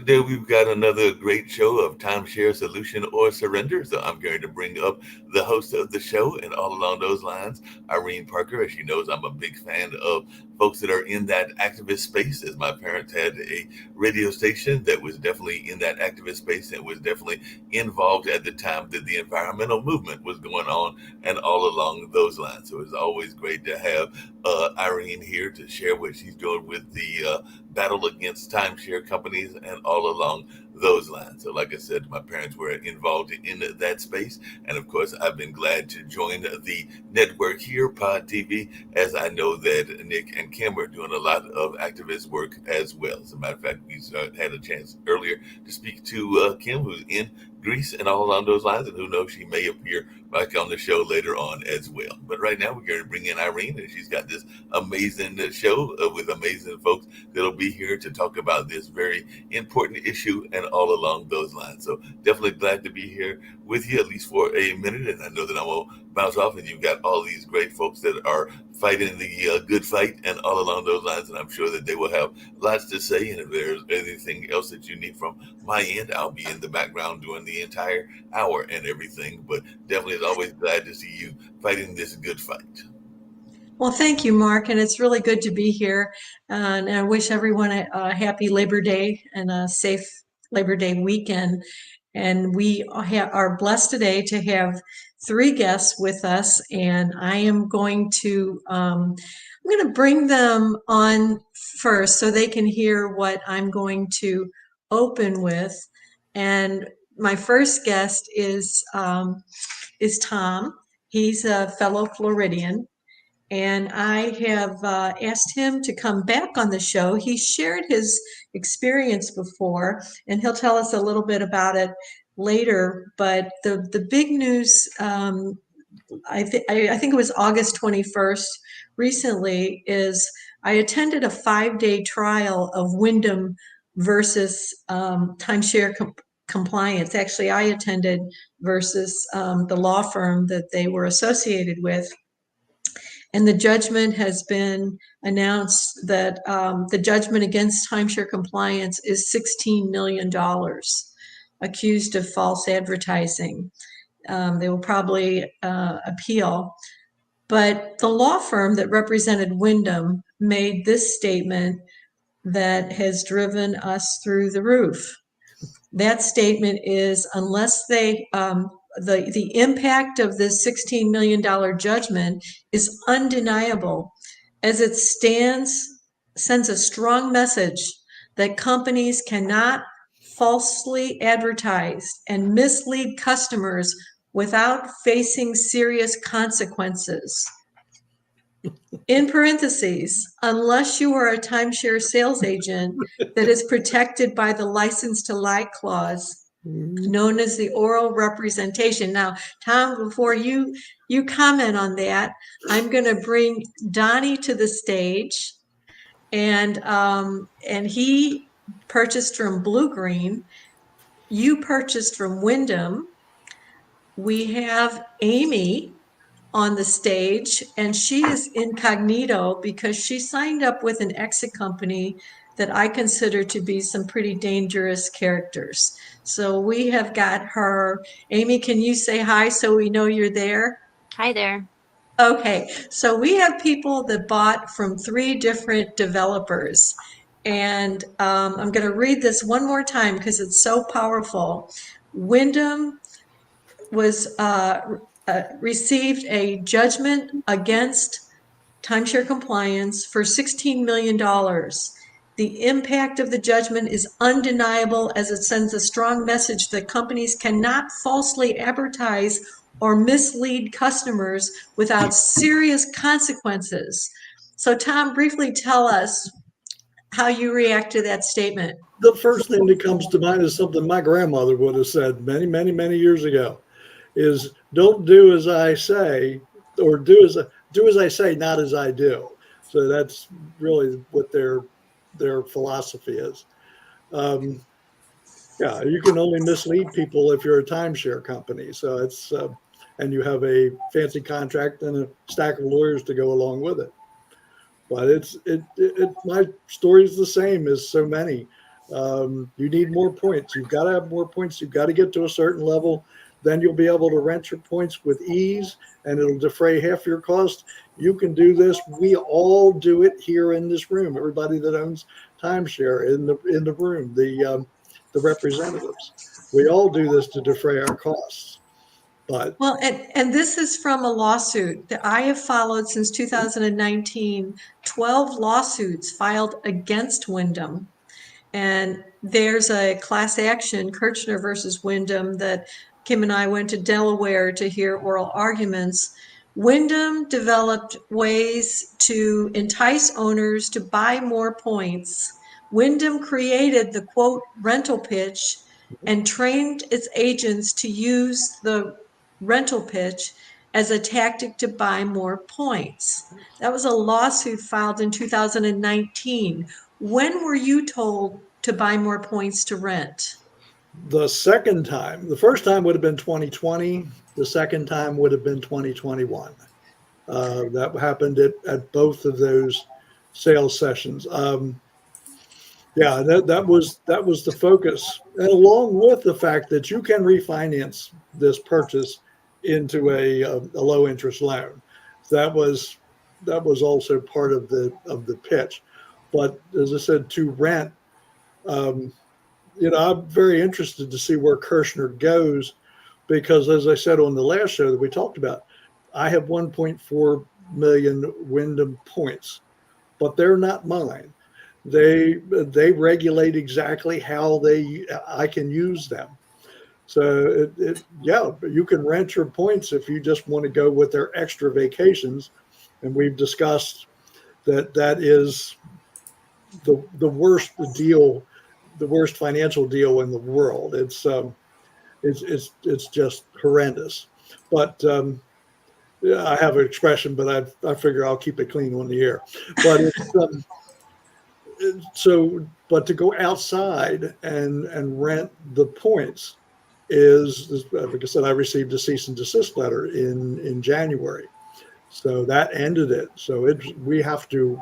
Today we've got another great show of Timeshare Solution or Surrender. So I'm going to bring up the host of the show, and all along those lines, Irene Parker. As she knows, I'm a big fan of folks that are in that activist space. As my parents had a radio station that was definitely in that activist space and was definitely involved at the time that the environmental movement was going on, and all along those lines. So it's always great to have Irene here to share what she's doing with the battle against timeshare companies and all along those lines. So, like I said, my parents were involved in that space. And of course, I've been glad to join the network here, Pod TV, as I know that Nick and Kim are doing a lot of activist work as well. As a matter of fact, we had a chance earlier to speak to Kim, who's in Greece and all along those lines. And who knows, she may appear back on the show later on as well. But right now, we're going to bring in Irene, and she's got this amazing show with amazing folks that'll be here to talk about this very important issue and all along those lines. So definitely glad to be here with you, at least for a minute. And I know that I'm going to bounce off, and you've got all these great folks that are fighting the good fight and all along those lines. And I'm sure that they will have lots to say. And if there's anything else that you need from my end, I'll be in the background doing the entire hour and everything. But definitely is always glad to see you fighting this good fight. Well, thank you, Mark, and it's really good to be here. And I wish everyone a happy Labor Day and a safe Labor Day weekend. And we are blessed today to have three guests with us, and I'm going to bring them on first so they can hear what I'm going to open with. And my first guest is Tom. He's a fellow Floridian. And I have asked him to come back on the show. He shared his experience before, and he'll tell us a little bit about it later. But the big news, I think it was August 21st, recently, is I attended a 5-day trial of Wyndham versus timeshare compliance. Actually, I attended versus the law firm that they were associated with. And the judgment has been announced that the judgment against timeshare compliance is $16 million, accused of false advertising. They will probably appeal. But the law firm that represented Wyndham made this statement that has driven us through the roof. That statement is, unless they the impact of this $16 million judgment is undeniable, as it sends a strong message that companies cannot falsely advertise and mislead customers without facing serious consequences. In parentheses, unless you are a timeshare sales agent that is protected by the license to lie clause, known as the oral representation. Now, Tom, before you comment on that, I'm going to bring Donnie to the stage, and he purchased from Blue Green. You purchased from Wyndham. We have Amy on the stage, and she is incognito because she signed up with an exit company that I consider to be some pretty dangerous characters. So we have got her. Amy, can you say hi so we know you're there? Hi there. Okay, so we have people that bought from 3 different developers. And I'm going to read this one more time because it's so powerful. Wyndham was received a judgment against timeshare compliance for $16 million. The impact of the judgment is undeniable, as it sends a strong message that companies cannot falsely advertise or mislead customers without serious consequences. So, Tom, briefly tell us how you react to that statement. The first thing that comes to mind is something my grandmother would have said many, many, many years ago, is don't do as I say, or do as I say, not as I do. So that's really what their philosophy is. Yeah, you can only mislead people if you're a timeshare company. So it's and you have a fancy contract and a stack of lawyers to go along with it. But my story is the same as so many. You need more points. You've got to have more points. You've got to get to a certain level. Then you'll be able to rent your points with ease, and it'll defray half your cost. You can do this. We all do it here in this room. Everybody that owns timeshare in the room, the representatives, we all do this to defray our costs. But Well, and this is from a lawsuit that I have followed since 2019, 12 lawsuits filed against Wyndham. And there's a class action, Kirchner versus Wyndham, that Kim and I went to Delaware to hear oral arguments. Wyndham developed ways to entice owners to buy more points. Wyndham created the quote rental pitch and trained its agents to use the rental pitch as a tactic to buy more points. That was a lawsuit filed in 2019. When were you told to buy more points to rent? the second time, the first time would have been 2020. The second time would have been 2021. That happened at both of those sales sessions. Yeah, that was the focus, and along with the fact that you can refinance this purchase into a low interest loan. That was also part of the pitch. But as I said, to rent, I'm very interested to see where Kirshner goes, because as I said on the last show that we talked about, I have 1.4 million Wyndham points, but they're not mine. They regulate exactly how I can use them. So yeah, you can rent your points if you just want to go with their extra vacations, and we've discussed that is the worst deal, the worst financial deal in the world. It's just horrendous. But yeah, I have an expression, but I figure I'll keep it clean on the air. But but to go outside and rent the points is, like I said, I received a cease and desist letter in January, so that ended it. So we have to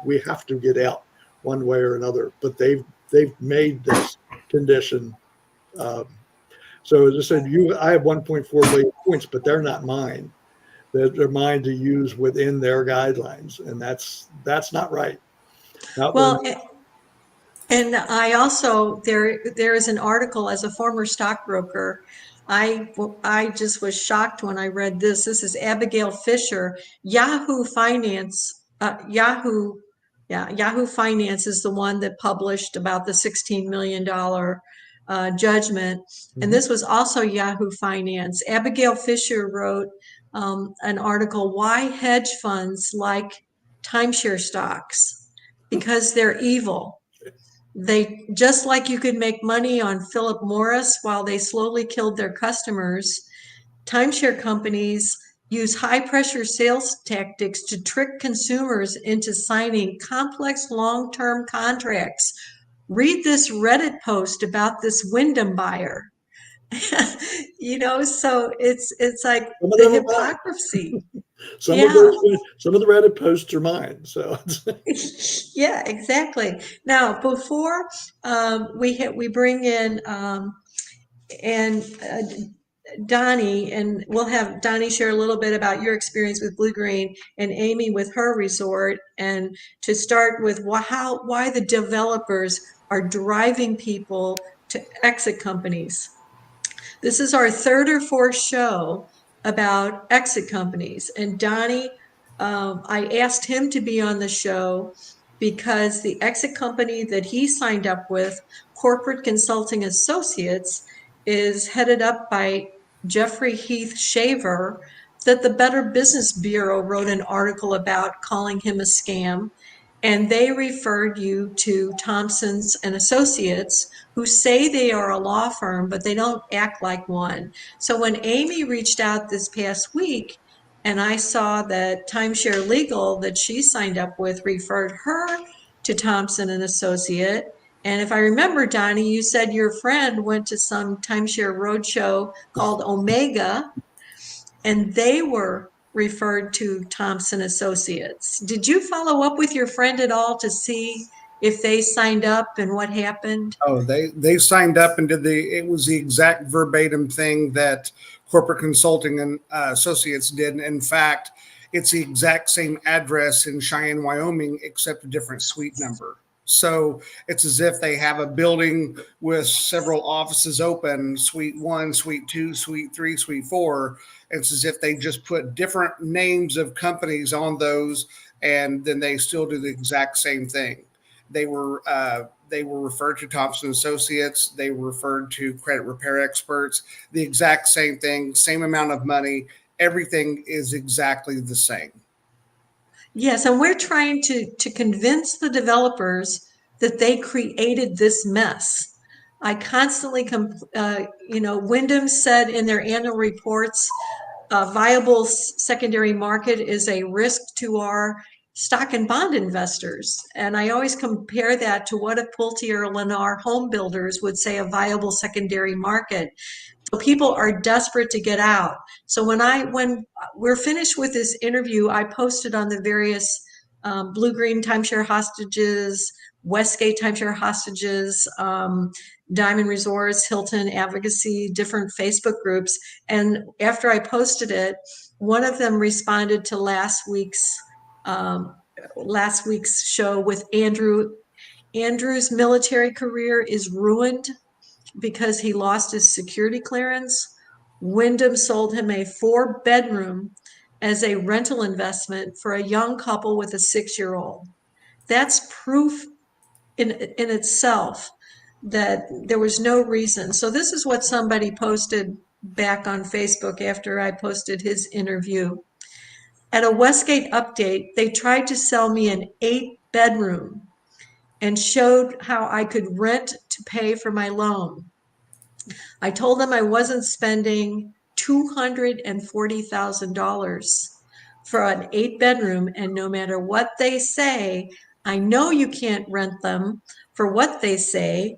get out one way or another. But they've made this condition. So as I said, I have 1.4 million points, but they're not mine. They're mine to use within their guidelines, and that's not right. Well, and I also, there is an article, as a former stockbroker, I just was shocked when I read this. This is Abigail Fisher, Yahoo Finance, Yahoo Finance is the one that published about the $16 million judgment. And this was also Yahoo Finance. Abigail Fisher wrote an article, Why Hedge Funds Like Timeshare Stocks, because they're evil. They, just like you could make money on Philip Morris while they slowly killed their customers, timeshare companies use high pressure sales tactics to trick consumers into signing complex long-term contracts. Read this Reddit post about this Wyndham buyer. So it's like the hypocrisy. Some of the Reddit posts are mine. So yeah, exactly. Now, before we bring in Donnie, and we'll have Donnie share a little bit about your experience with Blue Green, and Amy with her resort, and to start with why the developers are driving people to exit companies. This is our third or fourth show about exit companies. And Donnie, I asked him to be on the show because the exit company that he signed up with, Corporate Consulting Associates, is headed up by Jeffrey Heath Shaver, that the Better Business Bureau wrote an article about, calling him a scam. And they referred you to Thompson's and Associates, who say they are a law firm, but they don't act like one. So when Amy reached out this past week, and I saw that Timeshare Legal that she signed up with referred her to Thompson and Associate. And if I remember, Donnie, you said your friend went to some timeshare roadshow called Omega, and they were referred to Thompson Associates. Did you follow up with your friend at all to see if they signed up and what happened? Oh, they signed up and it was the exact verbatim thing that Corporate Consulting and Associates did. In fact, it's the exact same address in Cheyenne, Wyoming, except a different suite number. So it's as if they have a building with several offices open, suite 1, suite 2, suite 3, suite 4. It's as if they just put different names of companies on those, and then they still do the exact same thing. They were referred to Thompson Associates. They were referred to credit repair experts. The exact same thing, same amount of money. Everything is exactly the same. Yes, and we're trying to convince the developers that they created this mess. I constantly, Wyndham said in their annual reports, a viable secondary market is a risk to our stock and bond investors. And I always compare that to what if Pulte or Lennar home builders would say a viable secondary market. So people are desperate to get out. So when we're finished with this interview, I posted on the various Blue Green Timeshare Hostages, Westgate Timeshare Hostages, Diamond Resorts, Hilton Advocacy, different Facebook groups. And after I posted it, one of them responded to last week's show with Andrew. Andrew's military career is ruined because he lost his security clearance. Wyndham sold him a 4-bedroom as a rental investment for a young couple with a 6-year-old. That's proof in itself that there was no reason. So this is what somebody posted back on Facebook after I posted his interview. At a Westgate update, they tried to sell me an 8-bedroom and showed how I could rent to pay for my loan. I told them I wasn't spending $240,000 for an 8-bedroom, and no matter what they say, I know you can't rent them for what they say,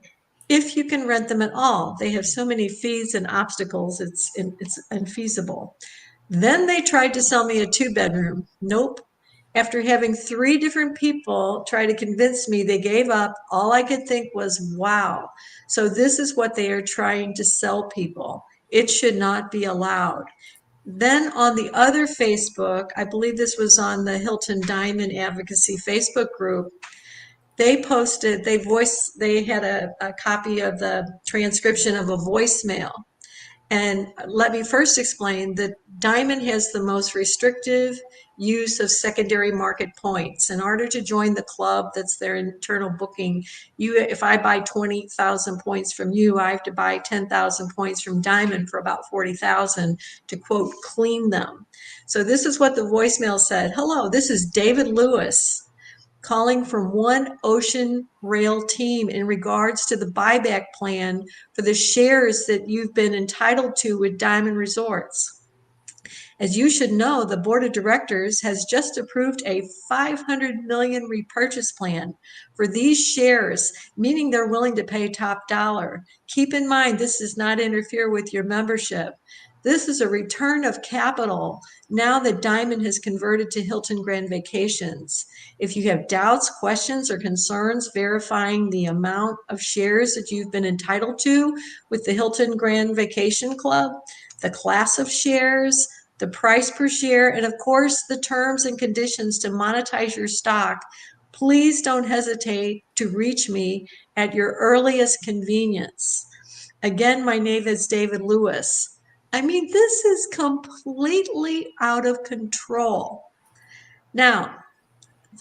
if you can rent them at all. They have so many fees and obstacles, it's unfeasible. Then they tried to sell me a 2-bedroom. Nope. After having 3 different people try to convince me, they gave up. All I could think was, wow. So this is what they are trying to sell people. It should not be allowed. Then on the other Facebook, I believe this was on the Hilton Diamond Advocacy Facebook group, they posted, they had a copy of the transcription of a voicemail. And let me first explain that Diamond has the most restrictive use of secondary market points. In order to join the club, that's their internal booking, if I buy 20,000 points from you, I have to buy 10,000 points from Diamond for about 40,000 to, quote, clean them. So this is what the voicemail said. Hello, this is David Lewis calling from One Ocean Rail team in regards to the buyback plan for the shares that you've been entitled to with Diamond Resorts. As you should know, the board of directors has just approved a $500 million repurchase plan for these shares, meaning they're willing to pay top dollar. Keep in mind, this does not interfere with your membership. This is a return of capital now that Diamond has converted to Hilton Grand Vacations. If you have doubts, questions, or concerns verifying the amount of shares that you've been entitled to with the Hilton Grand Vacation Club, the class of shares, the price per share, and of course, the terms and conditions to monetize your stock, please don't hesitate to reach me at your earliest convenience. Again, my name is David Lewis. I mean, this is completely out of control. Now,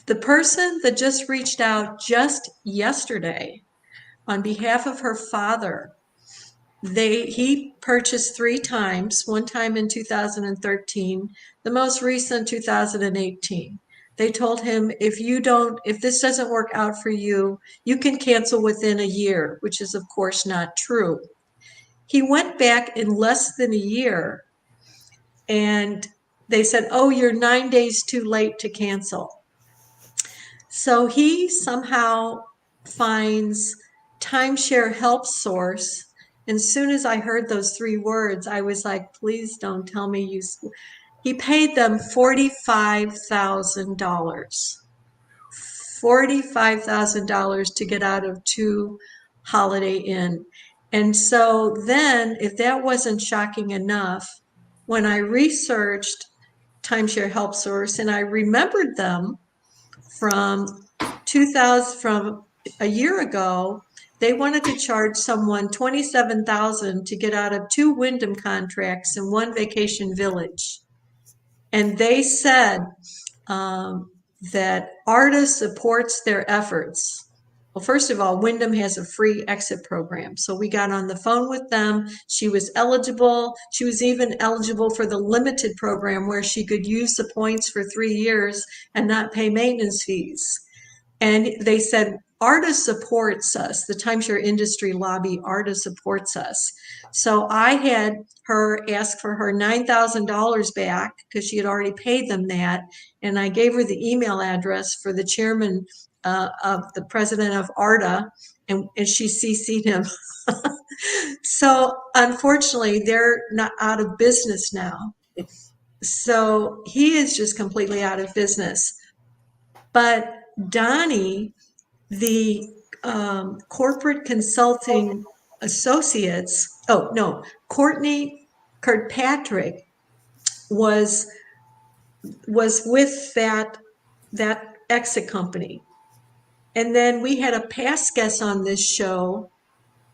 the person that just reached out just yesterday on behalf of her father, he purchased 3 times, one time in 2013, the most recent 2018. They told him, if this doesn't work out for you, you can cancel within a year, which is of course not true. He went back in less than a year and they said, oh, you're 9 days too late to cancel. So he somehow finds Timeshare Help Source. And as soon as I heard those 3 words, I was like, please don't tell me he paid them $45,000. $45,000 to get out of 2 Holiday Inn. And so then, if that wasn't shocking enough, when I researched Timeshare Help Source and I remembered them from 2000, from a year ago, they wanted to charge someone $27,000 to get out of 2 Wyndham contracts and 1 vacation village. And they said that ARDA supports their efforts. Well, first of all, Wyndham has a free exit program. So we got on the phone with them. She was eligible. She was even eligible for the limited program where she could use the points for 3 years and not pay maintenance fees. And they said, ARDA supports us. The timeshare industry lobby, ARDA supports us. So I had her ask for her $9,000 back because she had already paid them that. And I gave her the email address for the chairman of the president of ARDA, and she CC'd him. So unfortunately, they're not out of business now. So he is just completely out of business. But Donnie, the corporate consulting associates, Courtney Kirkpatrick was with that exit company. And then we had a past guest on this show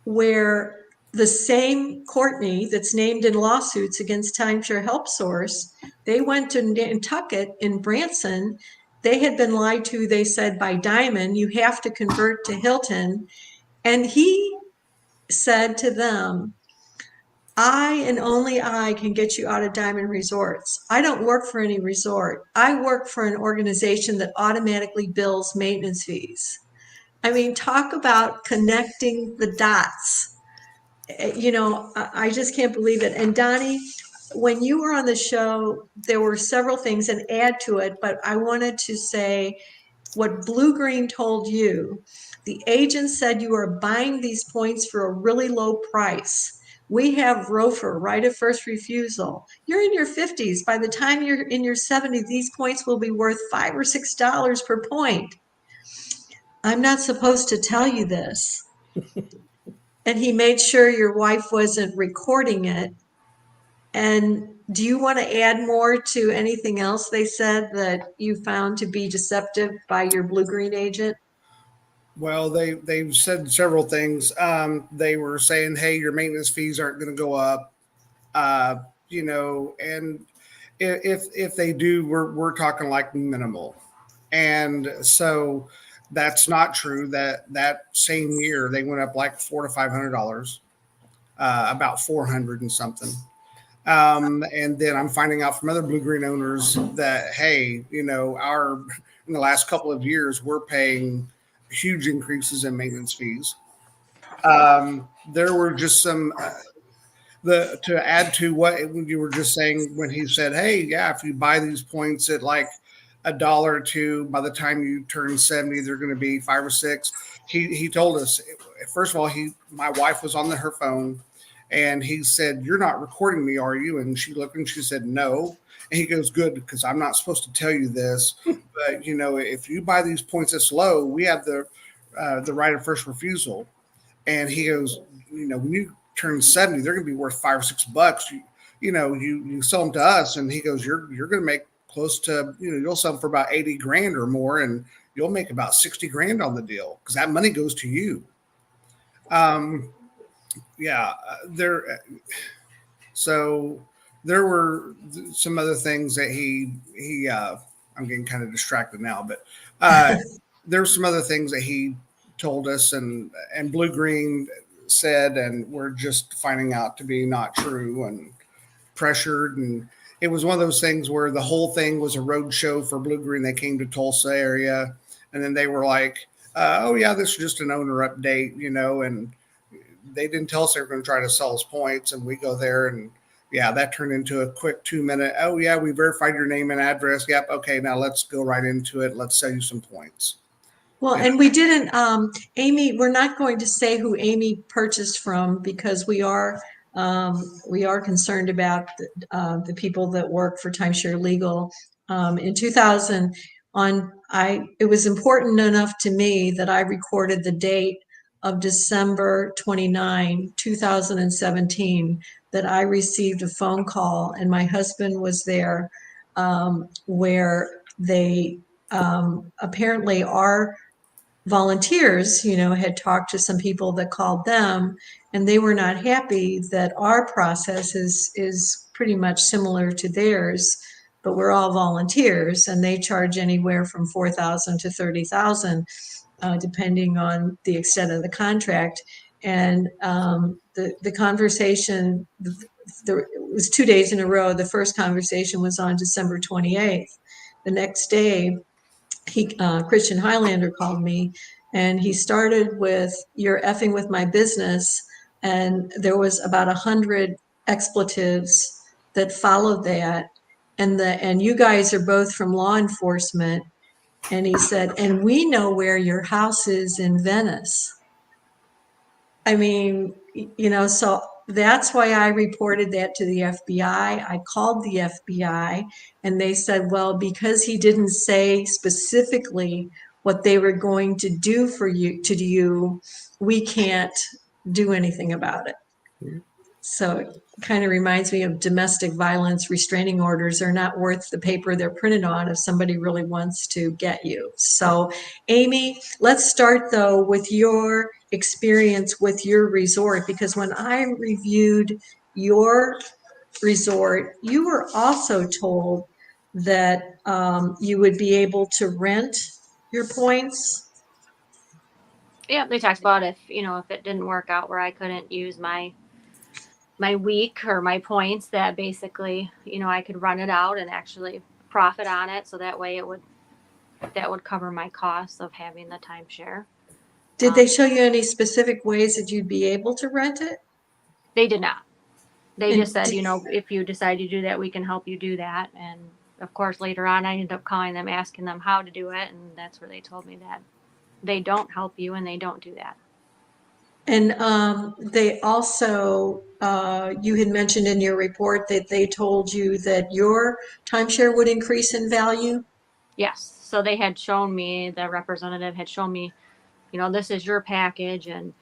where the same Courtney that's named in lawsuits against Timeshare Help Source, they went to Nantucket in Branson. They had been lied to, they said, by Diamond, you have to convert to Hilton. And he said to them, I and only I can get you out of Diamond Resorts. I don't work for any resort. I work for an organization that automatically bills maintenance fees. I mean, talk about connecting the dots. You know, I just can't believe it. And Donnie, when you were on the show, there were several things, and add to it, but I wanted to say what Blue Green told you. The agent said you are buying these points for a really low price. We have ROFR, right of first refusal. You're in your 50s. By the time you're in your 70s, these points will be worth $5 or $6 per point. I'm not supposed to tell you this. And he made sure your wife wasn't recording it. And do you want to add more to anything else they said that you found to be deceptive by your blue-green agent? Well, they've said several things. They were saying, "Hey, your maintenance fees aren't going to go up," you know, and if they do, we're talking like minimal, and so that's not true. That same year they went up like $400 to $500, about 400 and something. And then I'm finding out from other blue green owners that, hey, you know, in the last couple of years we're paying huge increases in maintenance fees. There were just some to add to what you were just saying when he said, "Hey, yeah, if you buy these points at like $1 or $2, by the time you turn 70, they're going to be 5 or 6." He told us, first of all, my wife was on her phone, and he said, "You're not recording me, are you?" And she looked and she said, "No." And he goes, "Good, because I'm not supposed to tell you this, but you know, if you buy these points this low, we have the right of first refusal." And he goes, "You know, when you turn 70, they're going to be worth $5 or $6. You sell them to us." And he goes, "You're going to make close to, you know, you'll sell them for about 80 grand or more, and you'll make about 60 grand on the deal because that money goes to you." So there were some other things that he I'm getting kind of distracted now, but there were some other things that he told us and Blue Green said, and we're just finding out to be not true and pressured. And it was one of those things where the whole thing was a road show for Blue Green. They came to Tulsa area, and then they were like, "Oh yeah, this is just an owner update," you know, and they didn't tell us they were going to try to sell us points. And we go there, and yeah, that turned into a quick 2-minute, "Oh yeah, we verified your name and address. Yep. Okay. Now let's go right into it. Let's sell you some points." Well, and we didn't, Amy, we're not going to say who Amy purchased from because we are concerned about the people that work for Timeshare Legal. In 2000, it was important enough to me that I recorded the date of December 29, 2017, that I received a phone call, and my husband was there, where they apparently are volunteers, had talked to some people that called them, and they were not happy that our process is pretty much similar to theirs, but we're all volunteers, and they charge anywhere from $4,000 to $30,000, depending on the extent of the contract. And the conversation, it was 2 days in a row. The first conversation was on December 28th. The next day, Christian Highlander called me, and he started with, "You're effing with my business," and there was about 100 expletives that followed that, and you guys are both from law enforcement, and he said, "And we know where your house is in Venice." I mean, so that's why I reported that to the FBI. I called the FBI, and they said, well, because he didn't say specifically what they were going to do for you, we can't do anything about it. So it kind of reminds me of domestic violence. Restraining orders are not worth the paper they're printed on if somebody really wants to get you. So, Amy, let's start though with your experience with your resort, because when I reviewed your resort, you were also told that you would be able to rent your points. Yeah, they talked about if it didn't work out where I couldn't use my week or my points, that basically I could run it out and actually profit on it, so that way that would cover my costs of having the timeshare. Did they show you any specific ways that you'd be able to rent it? They did not. They And just said, if you decide to do that, we can help you do that. And of course, later on, I ended up calling them, asking them how to do it, and that's where they told me that they don't help you and they don't do that. And they also, you had mentioned in your report that they told you that your timeshare would increase in value? Yes. So they had shown me, the representative had shown me, this is your package. And,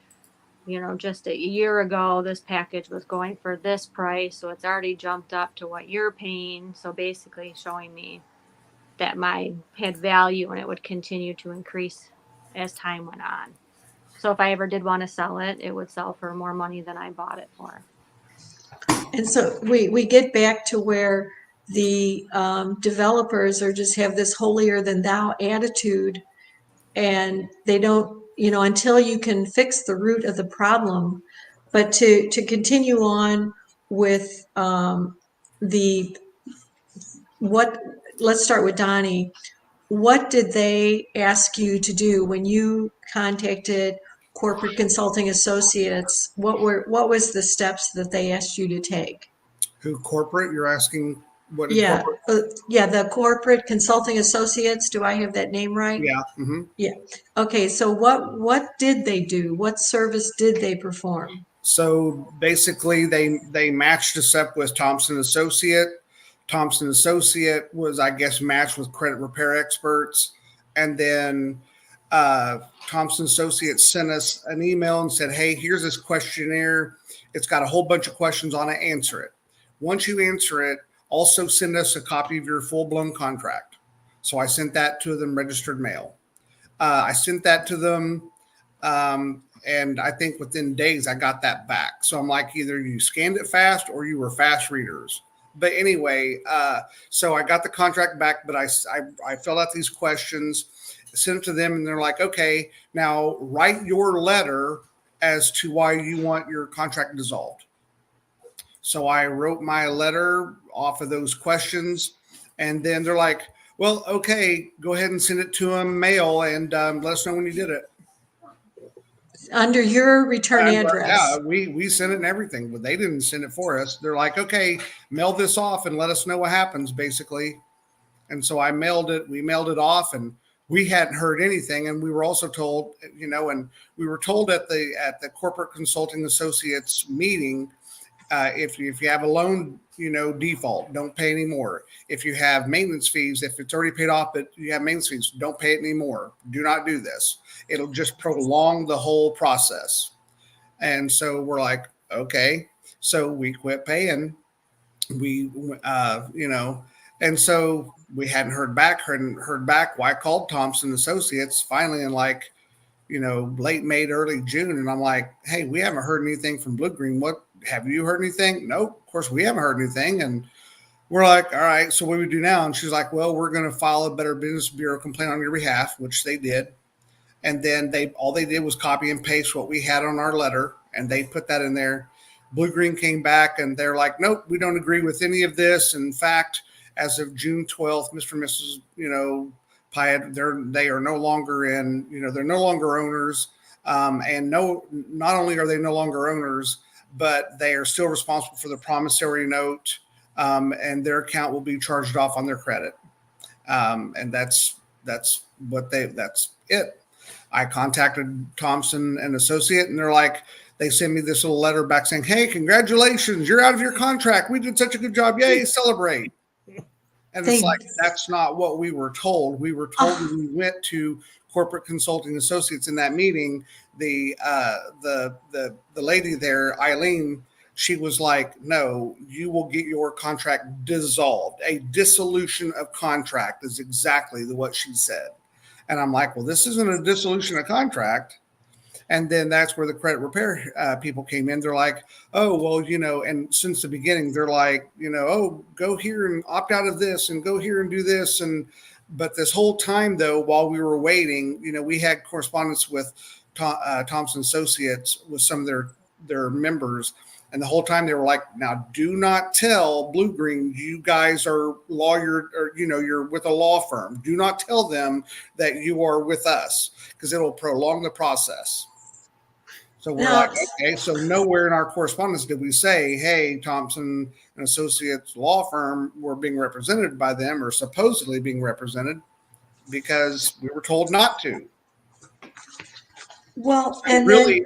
just a year ago, this package was going for this price. So it's already jumped up to what you're paying. So basically showing me that mine had value and it would continue to increase as time went on. So if I ever did want to sell it, it would sell for more money than I bought it for. And so we get back to where the developers just have this holier than thou attitude, and they don't, until you can fix the root of the problem. But to continue on with let's start with Donnie. What did they ask you to do when you contacted Corporate Consulting Associates? What was the steps that they asked you to take? Who, corporate? You're asking what is Yeah, corporate? the Corporate Consulting Associates. Do I have that name right? Yeah. Mm-hmm. Yeah. Okay. So what did they do? What service did they perform? So basically, they matched us up with Thompson Associate. Thompson Associate was, I guess, matched with Credit Repair Experts, and then Thompson Associates sent us an email and said, "Hey, here's this questionnaire. It's got a whole bunch of questions on it. Answer it. Once you answer it, also send us a copy of your full-blown contract." So I sent that to them, registered mail. I sent that to them. And I think within days I got that back. So I'm like, either you scanned it fast or you were fast readers. But anyway, so I got the contract back, but I filled out these questions, sent it to them, and they're like, okay, now write your letter as to why you want your contract dissolved. So I wrote my letter off of those questions, and then they're like, well, okay, go ahead and send it to them mail, and let us know when you did it. Under your return address. Yeah, we sent it and everything, but they didn't send it for us. They're like, okay, mail this off and let us know what happens, basically. And so I mailed it. We mailed it off, and we hadn't heard anything. And we were also told, and we were told at the Corporate Consulting Associates meeting If you have a loan, default, don't pay anymore. If you have maintenance fees, if it's already paid off, but you have maintenance fees, don't pay it anymore. Do not do this. It'll just prolong the whole process. And so we're like, okay. So we quit paying. We, and so we hadn't heard back. Well, I called Thompson Associates finally in like, late May, early June. And I'm like, hey, we haven't heard anything from Blue Green. What, have you heard anything? Nope. Of course, we haven't heard anything. And we're like, all right, so what do we do now? And she's like, well, we're going to file a Better Business Bureau complaint on your behalf, which they did. And then all they did was copy and paste what we had on our letter, and they put that in there. Blue Green came back and they're like, nope, we don't agree with any of this. In fact, as of June 12th, Mr. and Mrs. Pyatt, they are no longer in, they're no longer owners. And not only are they no longer owners, but they are still responsible for the promissory note, and their account will be charged off on their credit. And that's it. I contacted Thompson and Associate, and they're like, they send me this little letter back saying, hey, congratulations, you're out of your contract. We did such a good job. Yay, celebrate. And it's like, that's not what we were told. We were told when we went to Corporate Consulting Associates in that meeting, the lady there, Eileen, she was like, no, you will get your contract dissolved. A dissolution of contract is exactly what she said. And I'm like, well, this isn't a dissolution of contract. And then that's where the credit repair people came in. They're like, oh, well, and since the beginning, they're like, oh, go here and opt out of this and go here and do this. But this whole time, though, while we were waiting, we had correspondence with Thompson Associates with some of their members. And the whole time they were like, now do not tell Blue Green you guys are lawyer, or, you're with a law firm. Do not tell them that you are with us, because it'll prolong the process. So we're like, okay, so nowhere in our correspondence did we say, hey, Thompson and Associates law firm, we're being represented by them or supposedly being represented, because we were told not to. Well, so and really,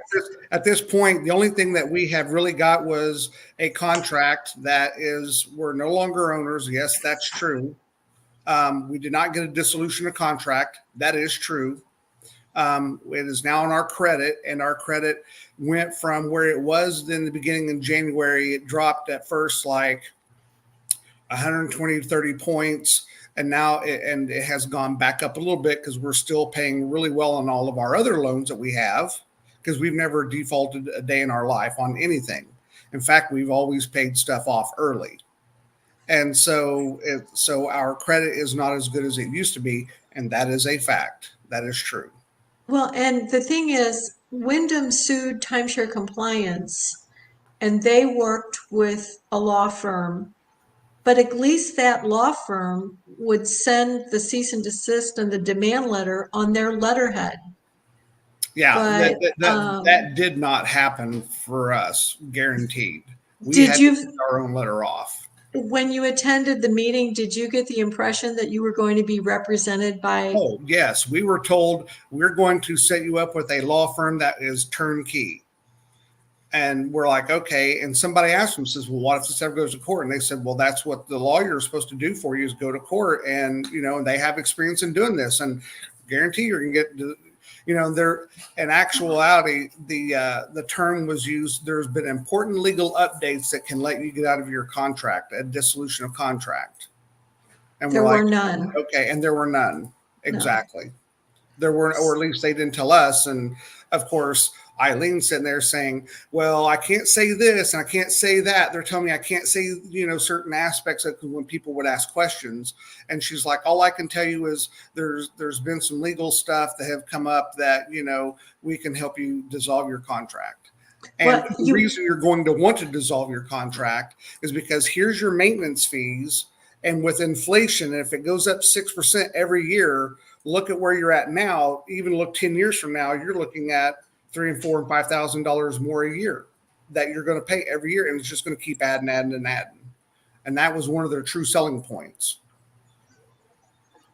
at this point, the only thing that we have really got was a contract that is, we're no longer owners. Yes, that's true. We did not get a dissolution of contract. That is true. It is now on our credit, and our credit went from where it was in the beginning in January. It dropped at first like 120 to 30 points. And now it has gone back up a little bit, because we're still paying really well on all of our other loans that we have, because we've never defaulted a day in our life on anything. In fact, we've always paid stuff off early. And so our credit is not as good as it used to be. And that is a fact. That is true. Well, and the thing is, Wyndham sued Timeshare Compliance, and they worked with a law firm. But at least that law firm would send the cease and desist and the demand letter on their letterhead. Yeah, but, that did not happen for us, guaranteed. We had to send our own letter off. When you attended the meeting, did you get the impression that you were going to be represented by? Oh, yes. We were told, we're going to set you up with a law firm that is turnkey. And we're like, okay. And somebody asked them, says, well, what if this ever goes to court? And they said, well, that's what the lawyer is supposed to do for you, is go to court. And, and they have experience in doing this, and guarantee you're going to get, there, in actuality, the term was used. There's been important legal updates that can let you get out of your contract, a dissolution of contract. And there were none. Okay. And there were none. Exactly. No. There weren't, or at least they didn't tell us. And of course, Eileen's sitting there saying, well, I can't say this and I can't say that. They're telling me I can't say, certain aspects of when people would ask questions. And she's like, all I can tell you is there's been some legal stuff that have come up that, we can help you dissolve your contract. And the reason you're going to want to dissolve your contract is because here's your maintenance fees. And with inflation, if it goes up 6% every year, look at where you're at now. Even look 10 years from now, you're looking at $3,000 and $4,000 and $5,000 more a year that you're going to pay every year, and it's just going to keep adding. And that was one of their true selling points.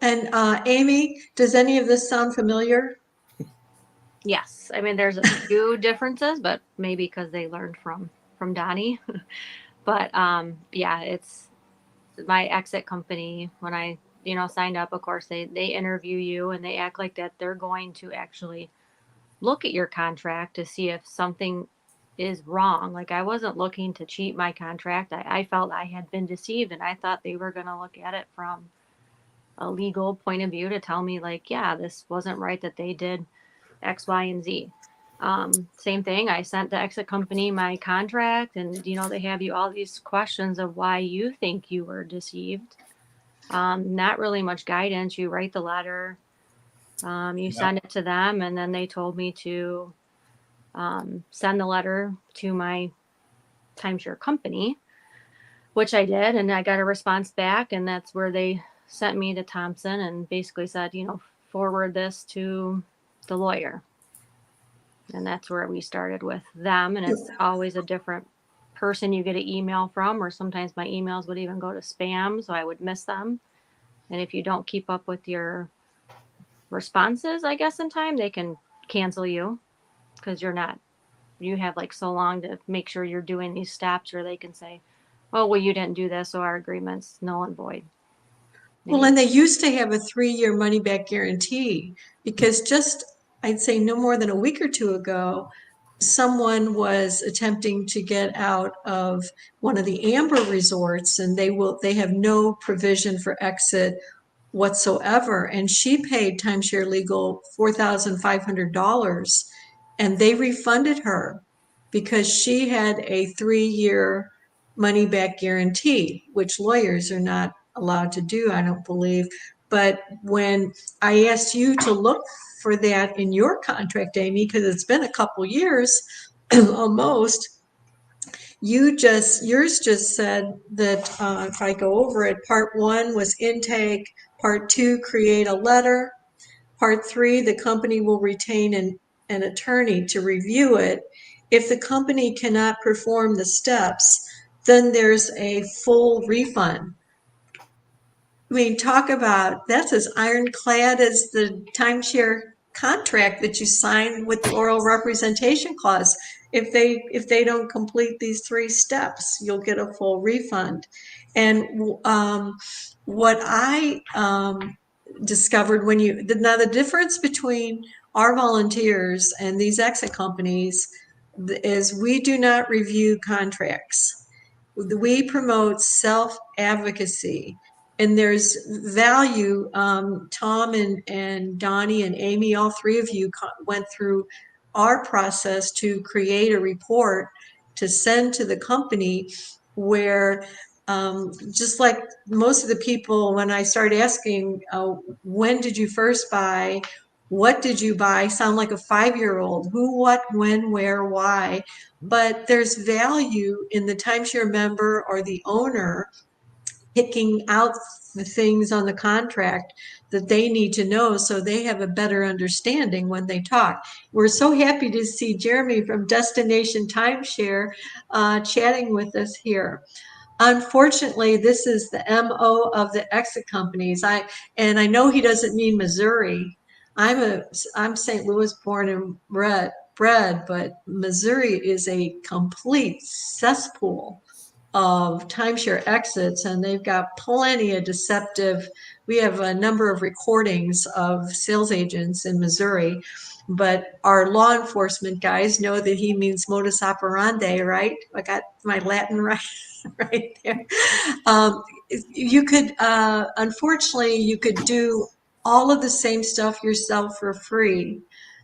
And Amy, does any of this sound familiar? Yes. I mean, there's a few differences, but maybe because they learned from from Donnie. But yeah, it's my exit company. When I, signed up, of course, they interview you and they act like that they're going to actually look at your contract to see if something is wrong. Like, I wasn't looking to cheat my contract. I felt I had been deceived, and I thought they were going to look at it from a legal point of view to tell me, like, yeah, this wasn't right that they did X, Y, and Z. Same thing. I sent the exit company my contract, and they have you all these questions of why you think you were deceived. Not really much guidance. You write the letter, you send it to them, and then they told me to send the letter to my timeshare company, which I did, and I got a response back, and that's where they sent me to Thompson and basically said, forward this to the lawyer. And that's where we started with them. And it's always a different person you get an email from, or sometimes my emails would even go to spam, so I would miss them. And if you don't keep up with your responses, I guess, in time, they can cancel you because you have like so long to make sure you're doing these steps, or they can say, oh, well, you didn't do this, so our agreement's null and void. Well, and they used to have a 3-year money back guarantee, because just, I'd say no more than a week or two ago, someone was attempting to get out of one of the Amber resorts, and they have no provision for exit whatsoever. And she paid Timeshare Legal $4,500, and they refunded her because she had a 3-year money back guarantee, which lawyers are not allowed to do, I don't believe. But when I asked you to look for that in your contract, Amy, because it's been a couple years almost, yours just said that, if I go over it, part 1 was intake, part 2, create a letter, part 3, the company will retain an attorney to review it. If the company cannot perform the steps, then there's a full refund. I mean, talk about, that's as ironclad as the timeshare contract that you signed with the oral representation clause. If they don't complete these 3 steps, you'll get a full refund. And what I discovered now the difference between our volunteers and these exit companies is we do not review contracts. We promote self-advocacy, and there's value. Tom and Donnie and Amy, all 3 of you went through our process to create a report to send to the company where, just like most of the people, when I started asking, when did you first buy? What did you buy? Sound like a 5-year-old. Who, what, when, where, why? But there's value in the timeshare member or the owner picking out the things on the contract that they need to know so they have a better understanding when they talk. We're so happy to see Jeremy from Destination Timeshare chatting with us here. Unfortunately, this is the MO of the exit companies. I know he doesn't mean Missouri. I'm St. Louis born and bred, but Missouri is a complete cesspool of timeshare exits, and they've got plenty of deceptive. We have a number of recordings of sales agents in Missouri, but our law enforcement guys know that he means modus operandi, right? I got my Latin right, right there. You could, unfortunately, you could do all of the same stuff yourself for free.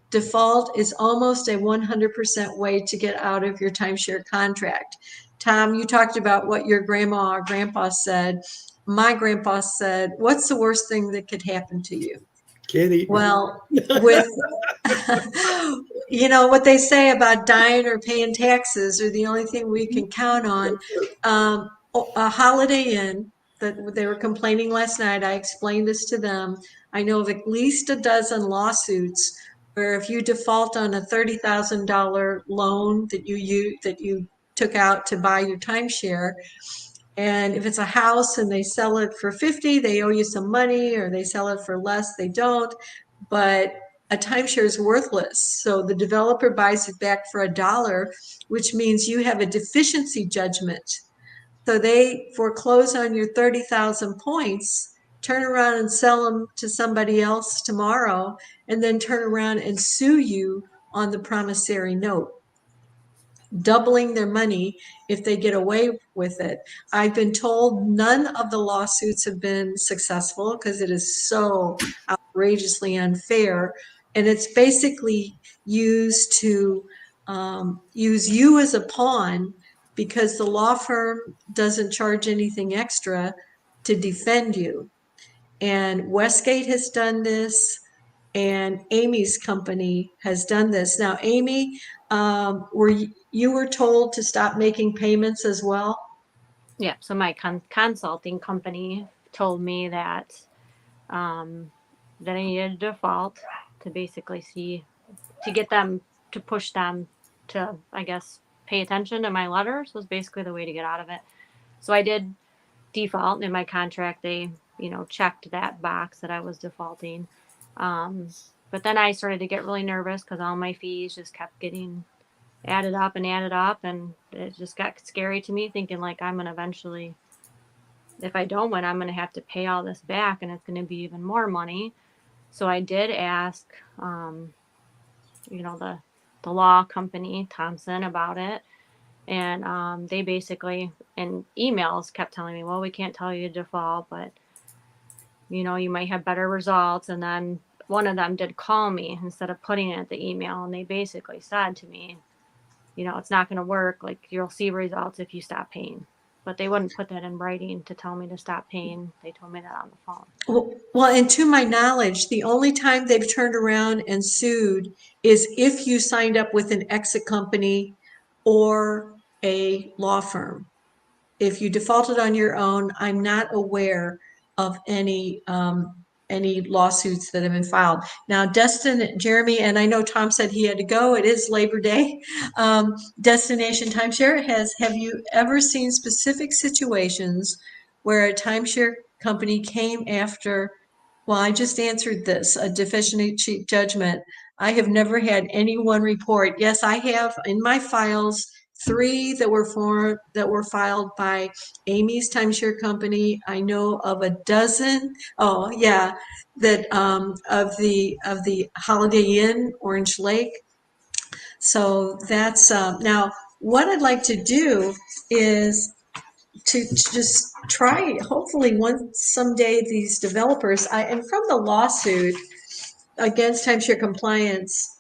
Default is almost a 100% way to get out of your timeshare contract. Tom, you talked about what your grandma or grandpa said. My grandpa said, what's the worst thing that could happen to you? Can't eat. Well, with, what they say about dying or paying taxes are the only thing we can count on. A Holiday Inn, that they were complaining last night, I explained this to them. I know of at least a dozen lawsuits where if you default on a $30,000 loan that you took out to buy your timeshare, and if it's a house and they sell it for 50, they owe you some money, or they sell it for less, they don't. But a timeshare is worthless. So the developer buys it back for $1, which means you have a deficiency judgment. So they foreclose on your 30,000 points, turn around and sell them to somebody else tomorrow, and then turn around and sue you on the promissory note, doubling their money if they get away with it. I've been told none of the lawsuits have been successful because it is so outrageously unfair. And it's basically used to use you as a pawn because the law firm doesn't charge anything extra to defend you. And Westgate has done this, and Amy's company has done this. Now, Amy, you were told to stop making payments as well? Yeah. So my consulting company told me that that I needed to default to basically get them to push them to, I guess, pay attention to my letters was basically the way to get out of it. So I did default in my contract. They, checked that box that I was defaulting. But then I started to get really nervous because all my fees just kept getting added up, and it just got scary to me, thinking like I'm going to eventually, if I don't win, I'm going to have to pay all this back, and it's going to be even more money. So I did ask, the law company, Thompson, about it. And they basically, in emails, kept telling me, well, we can't tell you to default, but, you might have better results. And then one of them did call me instead of putting it in the email. And they basically said to me, it's not going to work. Like, you'll see results if you stop paying. But they wouldn't put that in writing to tell me to stop paying. They told me that on the phone. Well, and to my knowledge, the only time they've turned around and sued is if you signed up with an exit company or a law firm. If you defaulted on your own, I'm not aware of any lawsuits that have been filed. Now, Jeremy, and I know Tom said he had to go. It is Labor Day. Destination Timeshare have you ever seen specific situations where a timeshare company came after? Well, I just answered this, a deficiency judgment. I have never had anyone report. Yes, I have in my files 3 that were filed by Amy's timeshare company. I know of a dozen. Oh yeah, that of the Holiday Inn, Orange Lake. So that's now what I'd like to do is to just try, hopefully someday these developers, and from the lawsuit against timeshare compliance,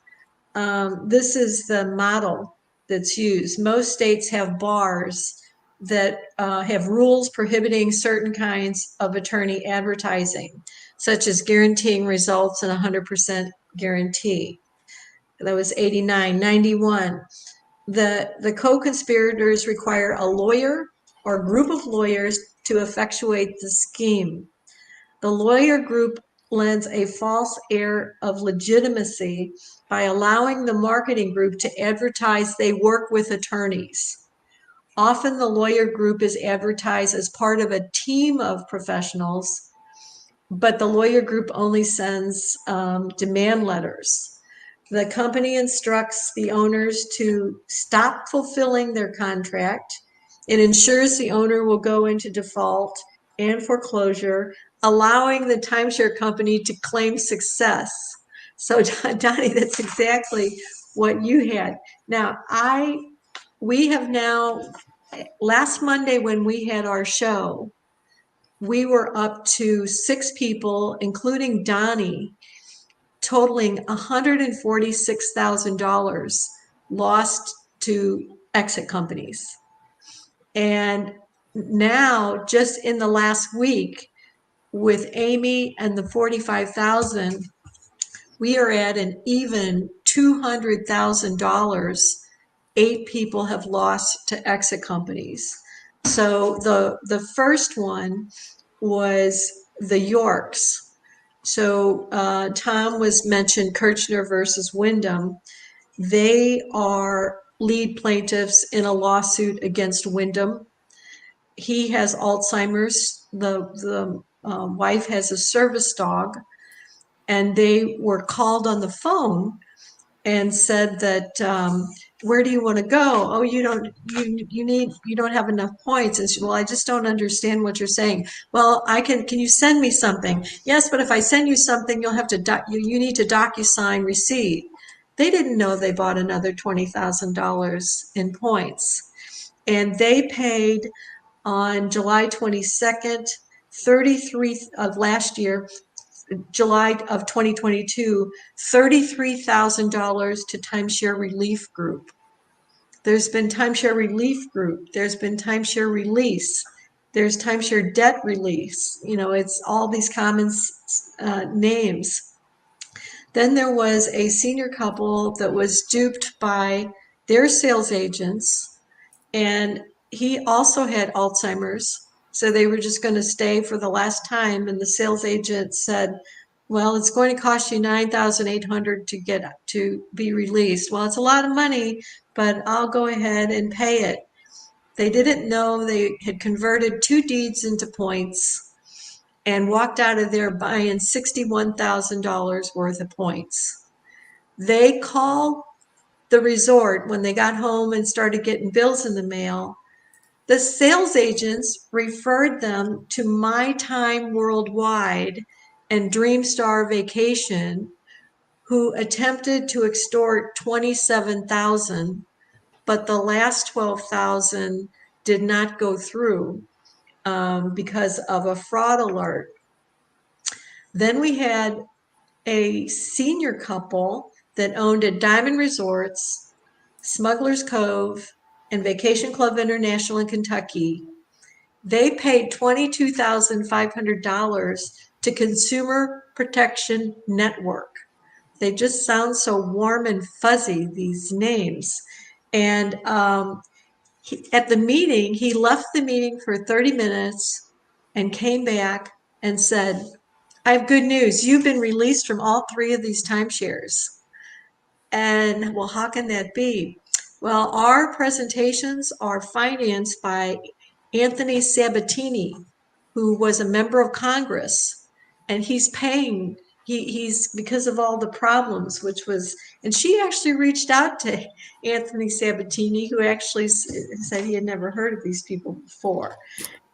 this is the model that's used. Most states have bars that have rules prohibiting certain kinds of attorney advertising, such as guaranteeing results and 100% guarantee. That was 89. 91. The co-conspirators require a lawyer or group of lawyers to effectuate the scheme. The lawyer group lends a false air of legitimacy by allowing the marketing group to advertise they work with attorneys. Often the lawyer group is advertised as part of a team of professionals, but the lawyer group only sends demand letters. The company instructs the owners to stop fulfilling their contract. It ensures the owner will go into default and foreclosure, allowing the timeshare company to claim success. So, Donnie, that's exactly what you had. Now, we have now, last Monday when we had our show, we were up to 6 people, including Donnie, totaling $146,000 lost to exit companies. And now, just in the last week, with Amy and the 45,000, we are at an even $200,000. 8 people have lost to exit companies. So the first one was the Yorks. So Tom was mentioned Kirchner versus Wyndham. They are lead plaintiffs in a lawsuit against Wyndham. He has Alzheimer's. The wife has a service dog. and they were called on the phone and said that, where do you want to go? Oh, you don't have enough points. And she, well, I just don't understand what you're saying. Well, can you send me something? Yes, but if I send you something, you'll have to, you need to DocuSign receipt. They didn't know they bought another $20,000 in points. And they paid on July 22nd, 33 of last year, July of 2022, $33,000 to Timeshare Relief Group. There's been Timeshare Relief Group. There's been Timeshare Release. There's Timeshare Debt Release. It's all these common names. Then there was a senior couple that was duped by their sales agents, and he also had Alzheimer's. So they were just going to stay for the last time. And the sales agent said, well, it's going to cost you $9,800 to be released. Well, it's a lot of money, but I'll go ahead and pay it. They didn't know they had converted 2 deeds into points and walked out of there buying $61,000 worth of points. They called the resort when they got home and started getting bills in the mail. The sales agents referred them to My Time Worldwide and Dreamstar Vacation, who attempted to extort $27,000, but the last $12,000 did not go through because of a fraud alert. Then we had a senior couple that owned a Diamond Resorts, Smuggler's Cove, and Vacation Club International in Kentucky. They paid $22,500 to Consumer Protection Network. They just sound so warm and fuzzy, these names. And at the meeting, he left the meeting for 30 minutes and came back and said, I have good news. You've been released from all 3 of these timeshares. And well, how can that be? Well, our presentations are financed by Anthony Sabatini, who was a member of Congress, and he's paying, he's because of all the problems, and she actually reached out to Anthony Sabatini, who actually said he had never heard of these people before.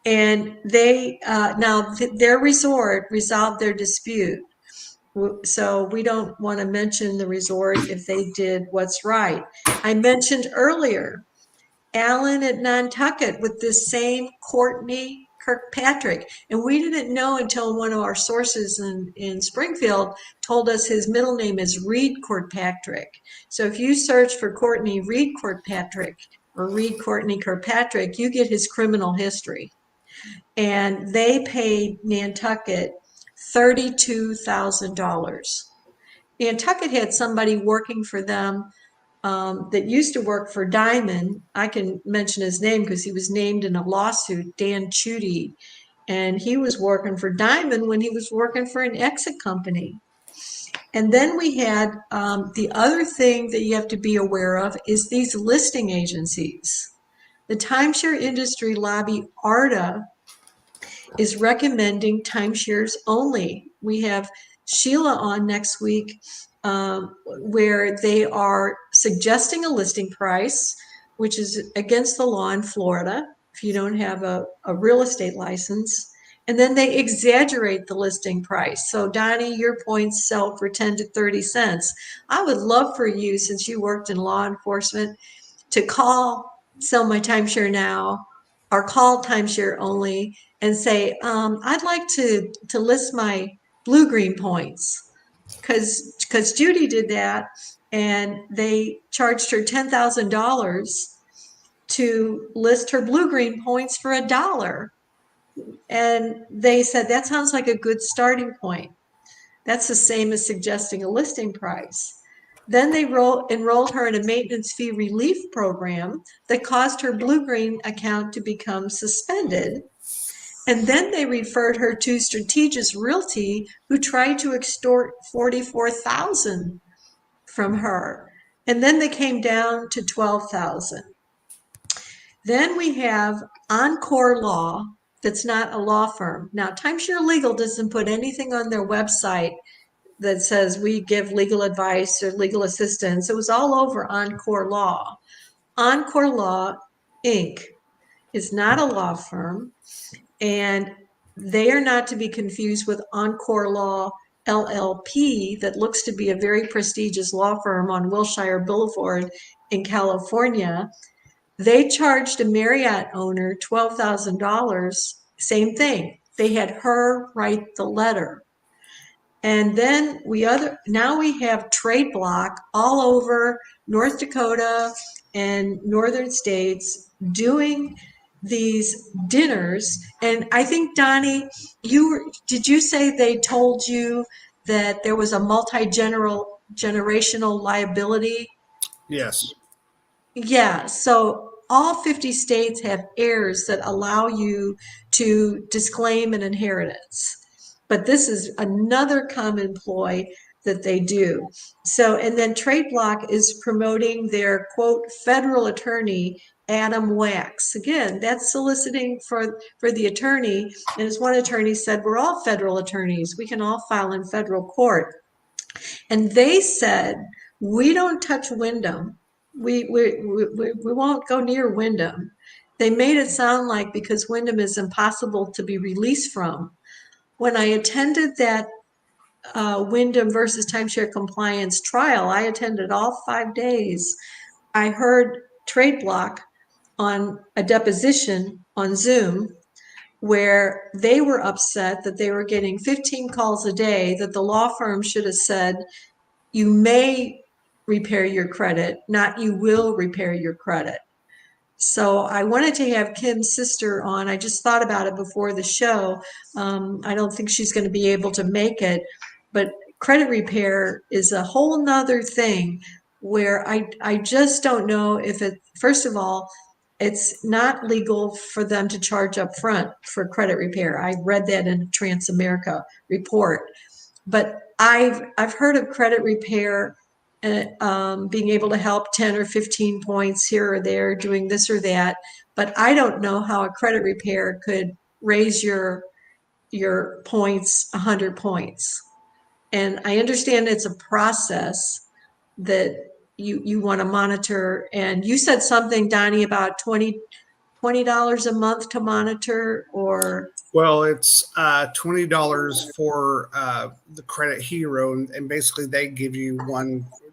And they, now their resort resolved their dispute. So we don't want to mention the resort if they did what's right. I mentioned earlier Alan at Nantucket with this same Courtney Kirkpatrick. And we didn't know until one of our sources in Springfield told us his middle name is Reed Kirkpatrick. So if you search for Courtney Reed Kirkpatrick or Reed Courtney Kirkpatrick, you get his criminal history. And they paid Nantucket $32,000. Nantucket had somebody working for them that used to work for Diamond. I can mention his name because he was named in a lawsuit, Dan Chudy. And he was working for Diamond when he was working for an exit company. And then we had the other thing that you have to be aware of is these listing agencies. The timeshare industry lobby, ARDA, is recommending timeshares only. We have Sheila on next week where they are suggesting a listing price, which is against the law in Florida if you don't have a real estate license. And then they exaggerate the listing price. So Donnie, your points sell for 10 to 30 cents. I would love for you, since you worked in law enforcement, to call Sell My Timeshare Now or call Timeshare Only and say, I'd like to list my blue-green points. Because Judy did that, and they charged her $10,000 to list her blue-green points for $1. And they said, that sounds like a good starting point. That's the same as suggesting a listing price. Then they enrolled her in a maintenance fee relief program that caused her blue-green account to become suspended. And then they referred her to Strategis Realty, who tried to extort $44,000 from her. And then they came down to $12,000. Then we have Encore Law, that's not a law firm. Now, Timeshare Legal doesn't put anything on their website that says we give legal advice or legal assistance. It was all over Encore Law. Encore Law Inc. is not a law firm, and they are not to be confused with Encore Law LLP, that looks to be a very prestigious law firm on Wilshire Boulevard in California. They charged a Marriott owner $12,000. Same thing. They had her write the letter. And then now we have trade block all over North Dakota and northern states doing these dinners. And I think, Donnie, did you say they told you that there was a generational liability? Yes. Yeah, so all 50 states have heirs that allow you to disclaim an inheritance. But this is another common ploy that they do. So, and then Trade Block is promoting their quote federal attorney, Adam Wax. Again, that's soliciting for the attorney. And as one attorney said, we're all federal attorneys. We can all file in federal court. And they said, we don't touch Wyndham. We won't go near Wyndham. They made it sound like because Wyndham is impossible to be released from. When I attended that Wyndham versus timeshare compliance trial, I attended all 5 days. I heard Trade Block on a deposition on Zoom where they were upset that they were getting 15 calls a day, that the law firm should have said, you may repair your credit, not you will repair your credit. So I wanted to have Kim's sister on. I just thought about it before the show. I don't think she's going to be able to make it, but credit repair is a whole nother thing where I just don't know if it, first of all, it's not legal for them to charge up front for credit repair. I read that in a Transamerica report. But I've heard of credit repair being able to help 10 or 15 points here or there, doing this or that. But I don't know how a credit repair could raise your points 100 points. And I understand it's a process that you want to monitor. And you said something, Donnie, about $20 a month to monitor, or Well, it's $20 for the Credit Hero, and basically they give you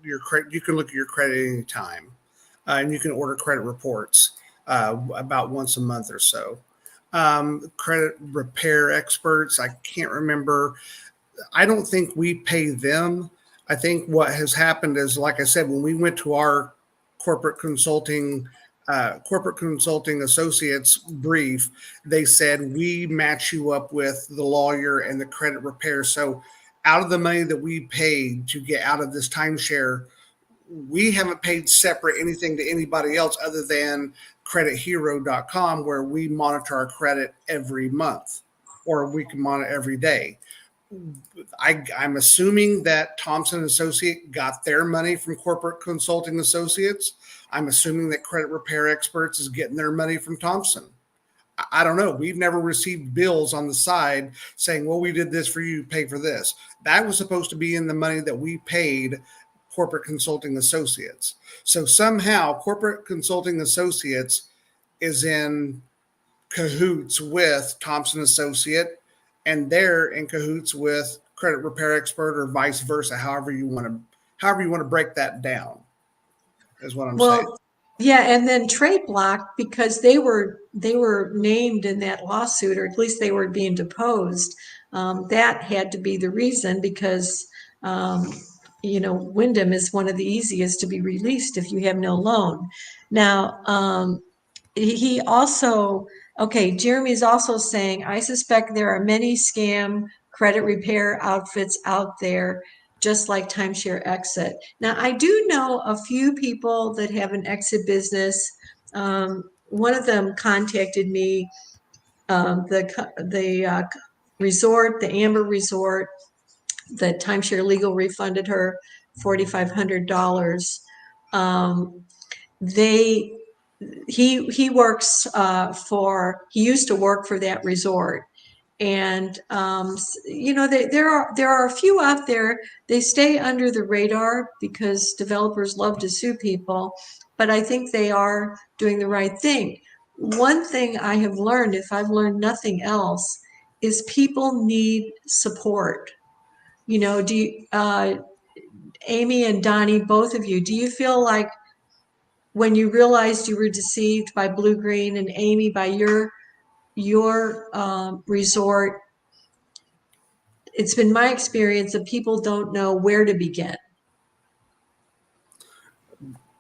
your credit. You can look at your credit anytime, and you can order credit reports about once a month or so. Credit Repair Experts, I can't remember. I don't think we pay them. I think what has happened is, like I said, when we went to our corporate consulting associates brief, they said we match you up with the lawyer and the credit repair. So out of the money that we paid to get out of this timeshare, we haven't paid separate anything to anybody else other than credithero.com, where we monitor our credit every month, or we can monitor every day. I'm assuming that Thompson Associate got their money from Corporate Consulting Associates. I'm assuming that Credit Repair Experts is getting their money from Thompson. I don't know. We've never received bills on the side saying, well, we did this for you, pay for this. That was supposed to be in the money that we paid Corporate Consulting Associates. So somehow Corporate Consulting Associates is in cahoots with Thompson Associate, and they're in cahoots with Credit Repair Expert, or vice versa. However you want to break that down, is what I'm saying. Yeah, and then Trade Block, because they were named in that lawsuit, or at least they were being deposed. That had to be the reason, because Wyndham is one of the easiest to be released if you have no loan. Now, he also, Jeremy's also saying, I suspect there are many scam credit repair outfits out there, just like Timeshare Exit. Now, I do know a few people that have an exit business. One of them contacted me, the resort, the Amber Resort, the Timeshare Legal refunded her $4,500. He works he used to work for that resort, And there are a few out there. They stay under the radar because developers love to sue people, but I think they are doing the right thing. One thing I have learned, if I've learned nothing else, is people need support. Do you, Amy and Donnie, both of you, do you feel like when you realized you were deceived by Blue Green, and Amy by your resort, it's been my experience that people don't know where to begin?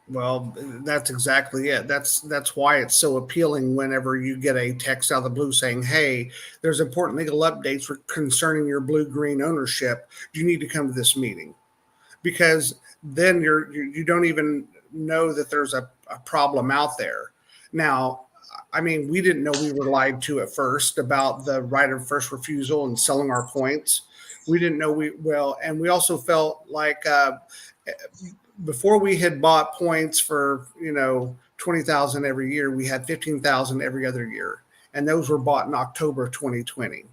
Well, that's exactly it. That's why it's so appealing whenever you get a text out of the blue saying, "Hey, there's important legal updates concerning your blue green ownership. You need to come to this meeting," because then you don't even know that there's a problem out there. Now, I mean, we didn't know we were lied to at first about the right of first refusal and selling our points. We didn't know and we also felt like before we had bought points for 20,000 every year, we had 15,000 every other year, and those were bought in October of 2020.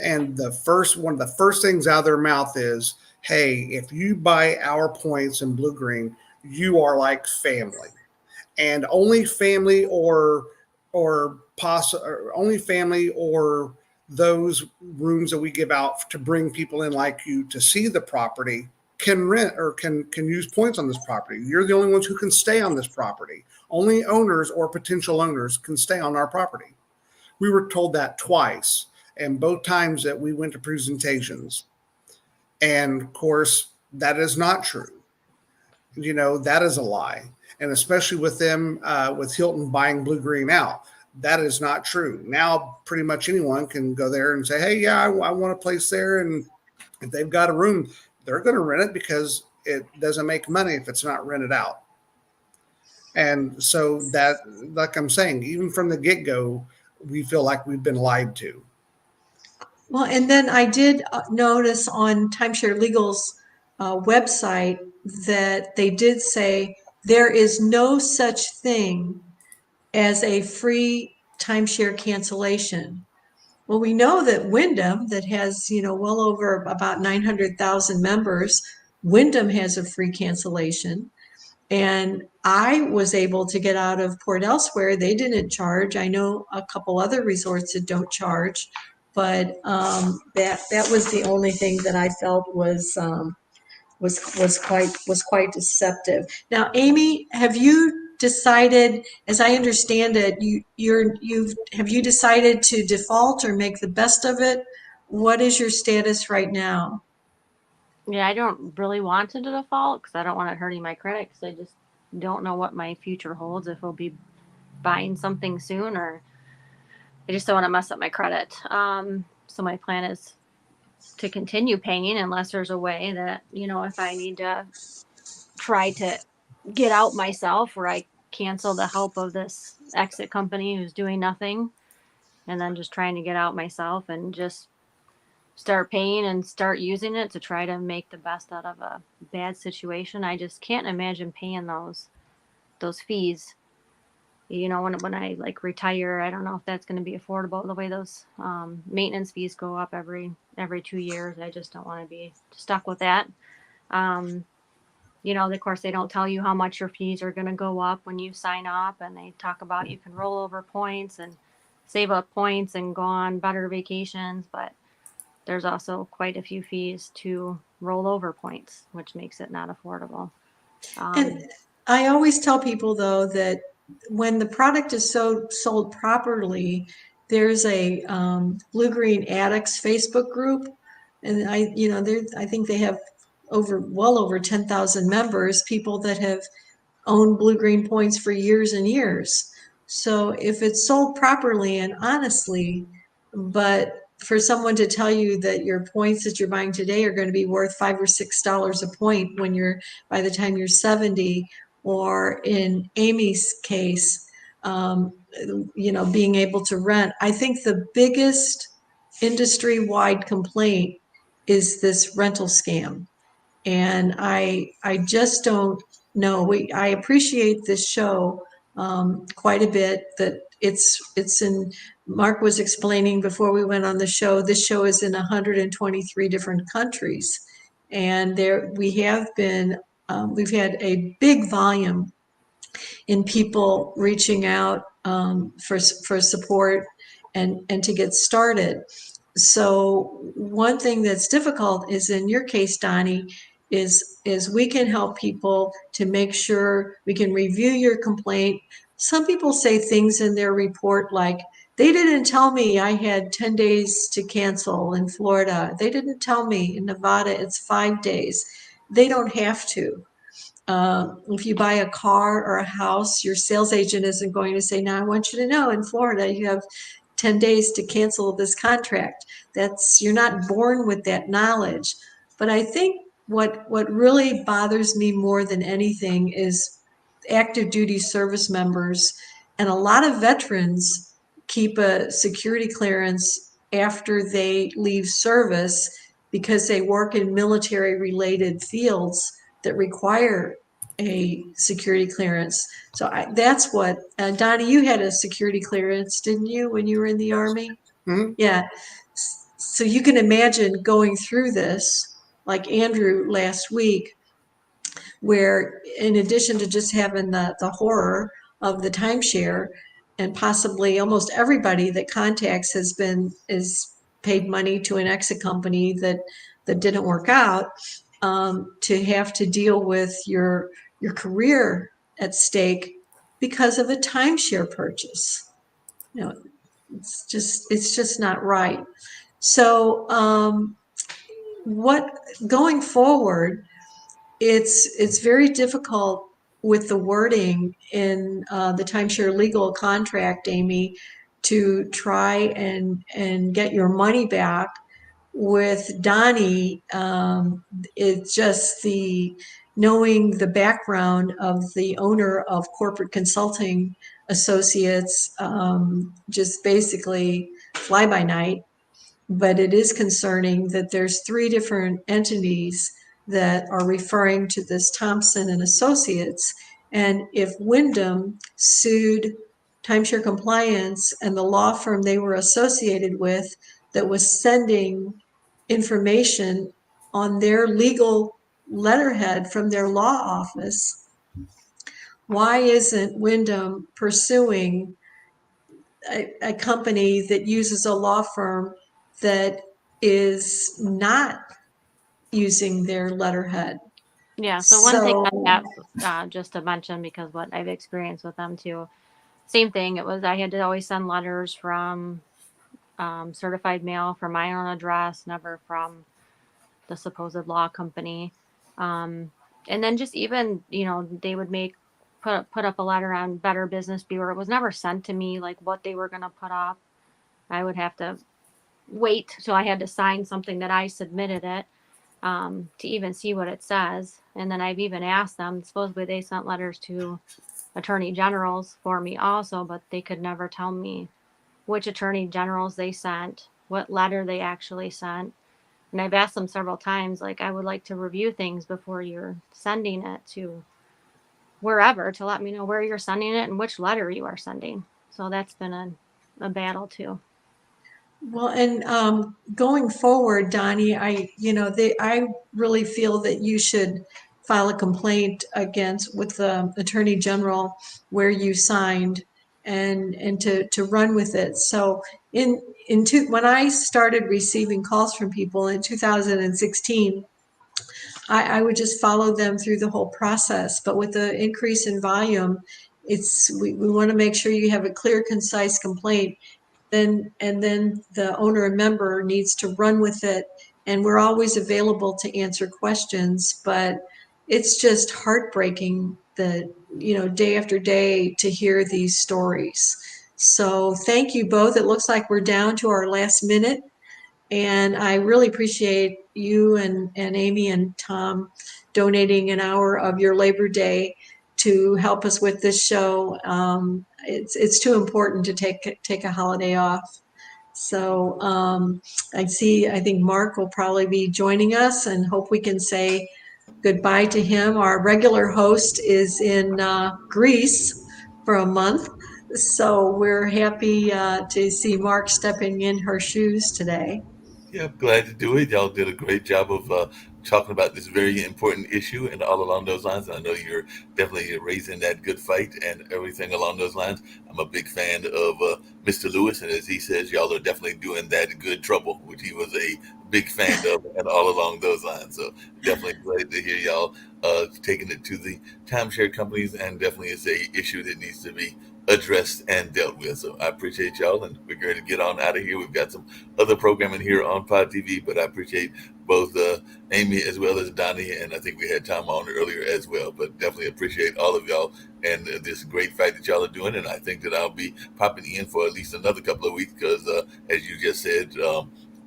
And one of the first things out of their mouth is, "Hey, if you buy our points in Blue Green, you are like family, and only family or only family or those rooms that we give out to bring people in like you to see the property can rent or can use points on this property. You're the only ones who can stay on this property. Only owners or potential owners can stay on our property." We were told that twice, and both times that we went to presentations. And of course, that is not true. That is a lie. And especially with them, with Hilton buying Blue Green out, that is not true. Now, pretty much anyone can go there and say, "Hey, yeah, I want a place there." And if they've got a room, they're going to rent it because it doesn't make money if it's not rented out. And so that, like I'm saying, even from the get-go, we feel like we've been lied to. Well, and then I did notice on Timeshare Legal's website that they did say there is no such thing as a free timeshare cancellation. Well, we know that Wyndham, that has, well over about 900,000 members, Wyndham has a free cancellation. And I was able to get out of Port Elsewhere. They didn't charge. I know a couple other resorts that don't charge, but that was the only thing that I felt was quite deceptive. Now, Amy, have you decided, as I understand it, have you decided to default or make the best of it? What is your status right now? Yeah, I don't really want to default because I don't want it hurting my credit, because I just don't know what my future holds, if I'll be buying something soon, or I just don't want to mess up my credit. So my plan is to continue paying unless there's a way that, if I need to try to get out myself, where I cancel the help of this exit company who's doing nothing, and then just trying to get out myself and just start paying and start using it to try to make the best out of a bad situation. I just can't imagine paying those fees. When I like retire, I don't know if that's going to be affordable, the way those maintenance fees go up every 2 years. I just don't want to be stuck with that. Of course, they don't tell you how much your fees are going to go up when you sign up, and they talk about you can roll over points and save up points and go on better vacations, but there's also quite a few fees to roll over points, which makes it not affordable. And I always tell people, though, that when the product is sold properly, there's a Blue Green Addicts Facebook group, and I think they have well over 10,000 members, people that have owned Blue Green points for years and years. So if it's sold properly and honestly, but for someone to tell you that your points that you're buying today are going to be worth $5 or $6 a point by the time you're 70, or in Amy's case, being able to rent. I think the biggest industry-wide complaint is this rental scam. And I just don't know. I appreciate this show quite a bit, that it's in, Mark was explaining before we went on the show, this show is in 123 different countries. And there we have been, we've had a big volume in people reaching out for support and to get started. So one thing that's difficult is, in your case, Donnie, is we can help people to make sure we can review your complaint. Some people say things in their report like, they didn't tell me I had 10 days to cancel in Florida. They didn't tell me in Nevada it's 5 days. They don't have to. If you buy a car or a house, your sales agent isn't going to say, now I want you to know in Florida you have 10 days to cancel this contract. You're not born with that knowledge. But I think what really bothers me more than anything is active duty service members, and a lot of veterans keep a security clearance after they leave service because they work in military related fields that require a security clearance. So that's what, Donnie, you had a security clearance, didn't you, when you were in the Army? Mhm. Yeah. So you can imagine going through this, like Andrew last week, where in addition to just having the horror of the timeshare, and possibly almost everybody that contacts is paid money to an exit company that didn't work out, to have to deal with your career at stake because of a timeshare purchase. You know, it's just not right. So what going forward, it's very difficult with the wording in the timeshare legal contract, Amy, to try and get your money back. With Donnie, it's just knowing the background of the owner of Corporate Consulting Associates, just basically fly by night. But it is concerning that there's 3 different entities that are referring to this Thompson and Associates. And if Wyndham sued Timeshare Compliance and the law firm they were associated with that was sending information on their legal letterhead from their law office, why isn't Wyndham pursuing a company that uses a law firm that is not using their letterhead? Yeah. So one thing on that, just to mention, because what I've experienced with them too, same thing. It was, I had to always send letters from certified mail from my own address, never from the supposed law company. And then just even, they would put up a letter on Better Business Bureau. It was never sent to me, like what they were going to put up. I would have to wait till I had to sign something that I submitted it, to even see what it says. And then I've even asked them, supposedly they sent letters to attorney generals for me also, but they could never tell me which attorney generals they sent, what letter they actually sent. And I've asked them several times, like, I would like to review things before you're sending it to wherever, to let me know where you're sending it and which letter you are sending. So that's been a battle too. Well, and going forward, Donnie, I really feel that you should file a complaint with the Attorney General where you signed, and to run with it. So when I started receiving calls from people in 2016, I would just follow them through the whole process. But with the increase in volume, we want to make sure you have a clear, concise complaint. And then the owner and member needs to run with it. And we're always available to answer questions, but it's just heartbreaking that, day after day to hear these stories. So thank you both. It looks like we're down to our last minute. And I really appreciate you and Amy and Tom donating an hour of your Labor Day to help us with this show. It's too important to take a holiday off. So I think Mark will probably be joining us, and hope we can say goodbye to him. Our regular host is in Greece for a month. So we're happy to see Mark stepping in her shoes today. Yeah, I'm glad to do it. Y'all did a great job of talking about this very important issue and all along those lines. I know you're definitely raising that good fight and everything along those lines. I'm a big fan of Mr. Lewis, and as he says, y'all are definitely doing that good trouble, which he was a big fan of, and all along those lines. So definitely glad to hear y'all taking it to the timeshare companies, and definitely it's a issue that needs to be addressed and dealt with. So I appreciate y'all, and we're going to get on out of here. We've got some other programming here on Pod TV, but I appreciate both Amy as well as Donnie, and I think we had Tom on earlier as well. But definitely appreciate all of y'all and this great fight that y'all are doing. And I think that I'll be popping in for at least another couple of weeks because, as you just said,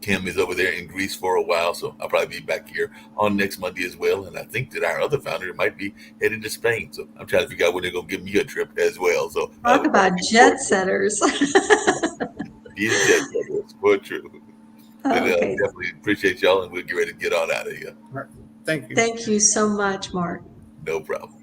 Kim is over there in Greece for a while, so I'll probably be back here on next Monday as well. And I think that our other founder might be headed to Spain, so I'm trying to figure out when they're going to give me a trip as well. So Talk about jet setters. be a jet setter. It's for true. But Okay. definitely appreciate y'all, and we'll get ready to get on out of here. All right. Thank you. Thank you so much, Mark. No problem.